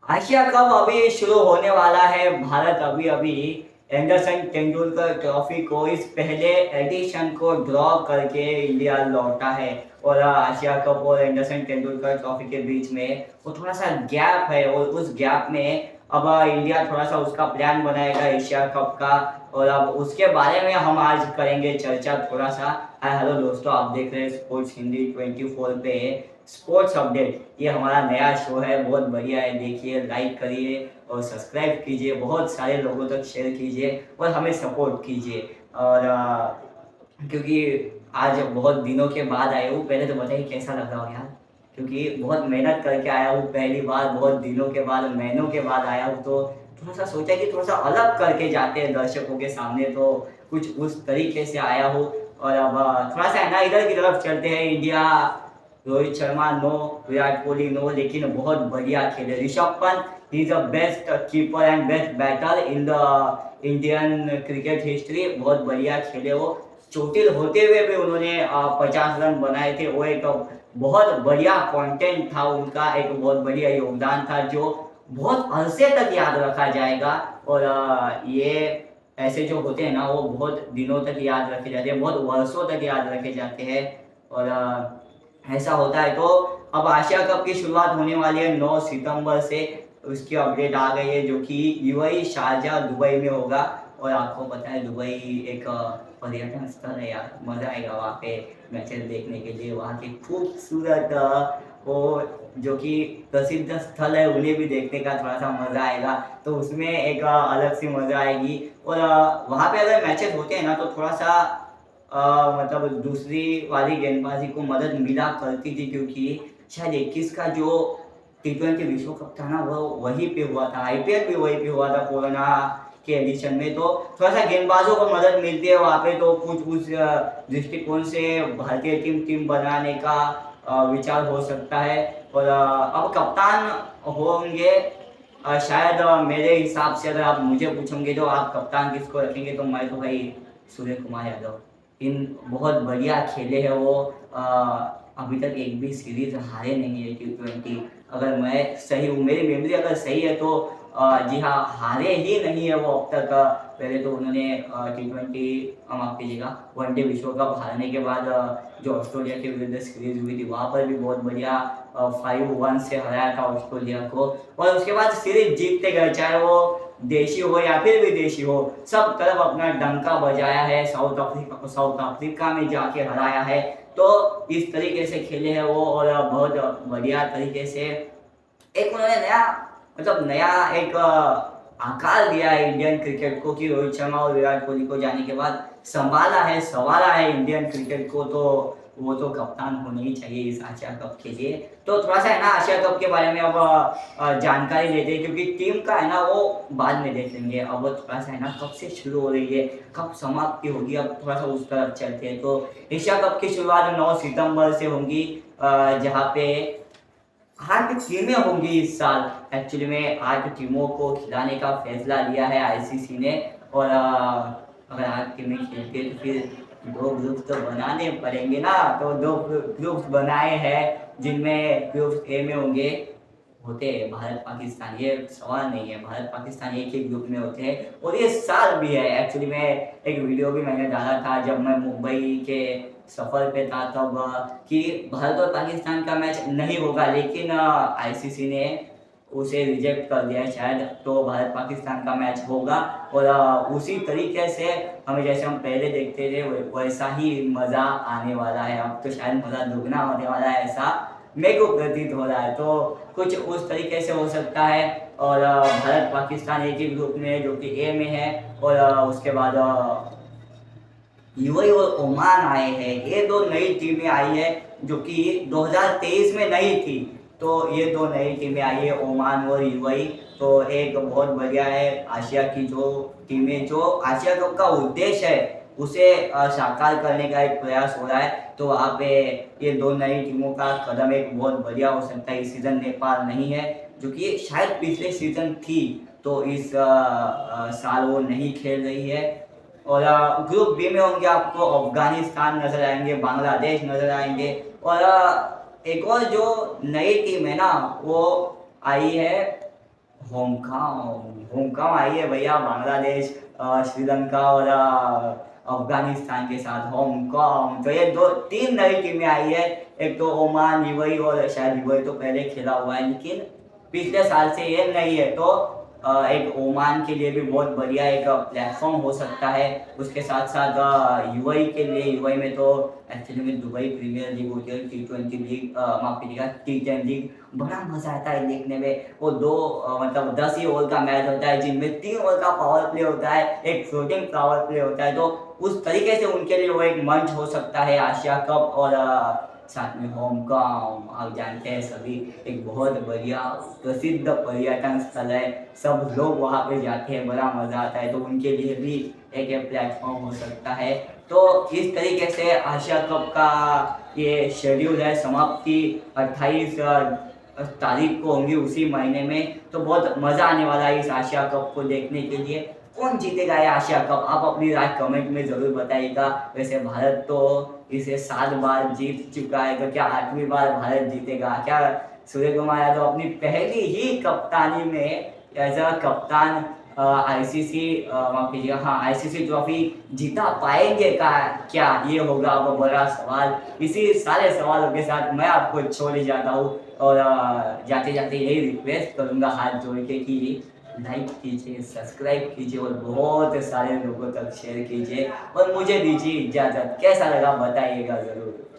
Asia cup अभी शुरू होने वाला है। भारत अभी अभी एंडरसन तेंदुलकर ट्रॉफी को इस पहले एडिशन को ड्रॉ करके इंडिया लौटा है। और आशिया कप और एंडरसन तेंदुलकर ट्रॉफी के बीच में वो थोड़ा सा गैप है और उस गैप में अब इंडिया थोड़ा सा उसका प्लान बनाएगा एशिया कप का। और अब उसके बारे में हम आज करेंगे चर्चा थोड़ा सा। हाय हेलो दोस्तों, आप देख रहे हैं स्पोर्ट्स हिंदी 24 पे स्पोर्ट्स अपडेट। ये हमारा नया शो है, बहुत बढ़िया है। देखिए, लाइक करिए और सब्सक्राइब कीजिए, बहुत सारे लोगों तक शेयर कीजिए और हमें सपोर्ट कीजिए। और क्योंकि आज बहुत दिनों के बाद आए हूँ, पहले तो बताइए कैसा लग रहा हो यार। क्योंकि बहुत मेहनत करके आया हूँ, पहली बार बहुत दिनों के बाद, महीनों के बाद आया हूँ, तो थोड़ा सा सोचा कि थोड़ा सा अलग करके जाते हैं दर्शकों के सामने, तो कुछ उस तरीके से आया हूँ। और अब थोड़ा सा है ना, इधर की तरफ चलते हैं। India, Rohit Sharma no, Virat Kohli no, लेकिन बहुत बढ़िया खेले। Rishabh Pant, he is the best keeper and best batter in the Indian cricket history. बहुत बढ़िया खेले वो। चोटिल होते हुए भी उन्होंने 50 रन बनाए थे। वो एक बहुत बढ़िया कंटेंट था उनका, एक बहुत बढ़िया योगदान था जो बहुत अरसे तक याद रखा जाएगा। और ये ऐसे जो होते हैं ना, वो बहुत दिनों तक याद रखे जाते हैं, बहुत वर्षों तक याद रखे जाते हैं। और ऐसा होता है। तो अब एशिया कप की शुरुआत होने वाली है 9 सितंबर से। उसकी अपडेट आ गई है, जो कि यूएई शारजा दुबई में होगा। और आपको पता है दुबई एक पर्यटन स्थल है यार, मजा आएगा वहाँ पे मैचेस देखने के लिए। वहाँ की खूबसूरत वो जो कि प्रसिद्ध स्थल है, उन्हें भी देखने का थोड़ा सा मजा आएगा। तो उसमें एक अलग सी मजा आएगी। और वहाँ पे अगर मैचेस होते हैं ना, तो थोड़ा सा मतलब दूसरी वाली गेंदबाजी को मदद मिला करती थी, क्योंकि शायद 21 का जो T20 विश्व कप था ना, वो वहीं पे हुआ था। आईपीएल भी वहीं पे हुआ था कोरोना के एडिशन में। तो थोड़ा सा गेंदबाजों को मदद मिलती है वहाँ पे, तो कुछ उस दृष्टिकोण से भारतीय टीम टीम बनाने का विचार हो सकता है। और अब कप्तान होंगे शायद मेरे हिसाब से, अगर आप मुझे पूछोगे तो आप कप्तान किसको रखेंगे, तो मैं तो भाई सूर्य कुमार यादव। इन बहुत बढ़िया खेले हैं वो। अभी तक एक भी सीरीज हारे नहीं है T20। अगर मैं सही हूँ, मेरी मेमोरी अगर सही है तो जी हाँ, हारे ही नहीं है वो अब तक। पहले तो उन्होंने T20, माफ कीजिएगा, वनडे विश्व कप हारने के बाद जो ऑस्ट्रेलिया के विरुद्ध सीरीज हुई थी, वहाँ पर भी बहुत बढ़िया 5-1 से हराया था ऑस्ट्रेलिया को। और उसके बाद सीरीज जीतते गए, चाहे वो देशी हो या फिर विदेशी हो, सब तरफ अपना डंका बजाया है। साउथ अफ्रीका में जाके हराया है। तो इस तरीके से खेले हैं वो, और बहुत बढ़िया तरीके से एक उन्होंने नया, मतलब नया एक आकार दिया है इंडियन क्रिकेट को, कि रोहित शर्मा और विराट कोहली को जाने के बाद संभाला है, संवारा है इंडियन क्रिकेट को। तो वो तो कप्तान होने ही चाहिए इस आशिया कप के लिए। तो थोड़ा सा है ना, आशिया कप के बारे में अब जानकारी लेते हैं, क्योंकि टीम का है ना वो बाद में देख लेंगे। अब थोड़ा सा है ना, कब से शुरू हो रही है, कब समाप्ति होगी, अब थोड़ा सा उस तरफ चलते हैं। तो एशिया कप की शुरुआत 9 सितंबर से होंगी, जहाँ पे 8 टीमें होंगी इस साल। एक्चुअली में 8 टीमों को खिलाने का फैसला लिया है आईसीसी ने। और अगर 8 टीमें खेलती है तो फिर 2 ग्रुप तो बनाने पड़ेंगे ना। तो 2 ग्रुप्स बनाए हैं, जिनमें ग्रुप ए में होंगे, होते हैं भारत पाकिस्तान, ये सवाल नहीं है, भारत पाकिस्तान एक ही ग्रुप में होते हैं। और ये साल भी है। एक्चुअली में एक वीडियो भी मैंने डाला था जब मैं मुंबई के सफर पे था तब, कि भारत और पाकिस्तान का मैच नहीं होगा, लेकिन आईसीसी ने उसे रिजेक्ट कर दिया है शायद। तो भारत पाकिस्तान का मैच होगा। और उसी तरीके से हमें, जैसे हम पहले देखते थे, वैसा ही मज़ा आने वाला है। अब तो शायद मज़ा दुगना होने वाला है, ऐसा मेरे को प्रतीत हो रहा है। तो कुछ उस तरीके से हो सकता है। और भारत पाकिस्तान एक ही ग्रुप में है, जो कि ए में है। और उसके बाद यूएई और ओमान आए हैं। ये 2 नई टीमें आई है, जो कि 2023 में नहीं थी। तो ये 2 नई टीमें आई है, ओमान और यूएई। तो एक बहुत बढ़िया है, आशिया की जो टीमें, जो आशिया कप का उद्देश्य है उसे साकार करने का एक प्रयास हो रहा है। तो वहाँ पे ये 2 नई टीमों का कदम एक बहुत बढ़िया हो सकता है। इस सीज़न नेपाल नहीं है, जो कि शायद पिछले सीज़न थी, तो इस साल वो नहीं खेल रही है। और ग्रुप बी में होंगे, आपको अफगानिस्तान नजर आएंगे, बांग्लादेश नजर आएंगे। और एक और जो नई टीम है ना, वो आई है होमकाम आई है भैया, बांग्लादेश, श्रीलंका और अफगानिस्तान के साथ होमकाम। तो ये दो तीन नई टीमें आई है। एक तो ओमान, यूएई, और शायद यूएई तो पहले खेला हुआ है लेकिन पिछले साल से ये नहीं है। तो एक ओमान के लिए भी बहुत बढ़िया एक प्लेटफॉर्म हो सकता है। उसके साथ साथ यूएई के लिए, यूएई में तो एक्चुअली में दुबई प्रीमियर लीग होती है, T20 लीग, माफ कीजिएगा, T10 लीग। बड़ा मजा आता है देखने में। वो दो मतलब 10 ही ओवर का मैच होता है जिनमें 3 ओवर का पावर प्ले होता है, एक फ्लोटिंग पावर प्ले होता है। तो उस तरीके से उनके लिए वो एक मंच हो सकता है आशिया कप। और साथ में होमकाम, आप जानते हैं सभी, एक बहुत बढ़िया प्रसिद्ध पर्यटन स्थल है। सब लोग वहाँ पे जाते हैं, बड़ा मजा आता है। तो उनके लिए भी एक प्लेटफॉर्म हो सकता है। तो इस तरीके से आशिया कप का ये शेड्यूल है। समाप्ति 28 तारीख को होंगी उसी महीने में। तो बहुत मजा आने वाला है इस आशिया कप को देखने के लिए। कौन जीतेगा ये आशिया कप, आप अपनी राय कमेंट में जरूर बताइएगा। वैसे भारत तो इसे 7 बार जीत चुका है, तो क्या 8वीं बार भारत जीतेगा? क्या सूर्य कुमार यादव अपनी पहली ही कप्तानी में एज अ कप्तान आईसीसी, माफ कीजिएगा, हाँ, आईसीसी ट्रॉफी जीता पाएंगे का? क्या ये होगा अब बड़ा सवाल। इसी सारे सवालों के साथ मैं आपको छोड़ ही जाता हूँ। और जाते जाते यही रिक्वेस्ट करूंगा हाथ जोड़ के कि लाइक कीजिए, सब्सक्राइब कीजिए और बहुत सारे लोगों तक शेयर कीजिए। और मुझे दीजिए इजाज़त। कैसा लगा बताइएगा ज़रूर।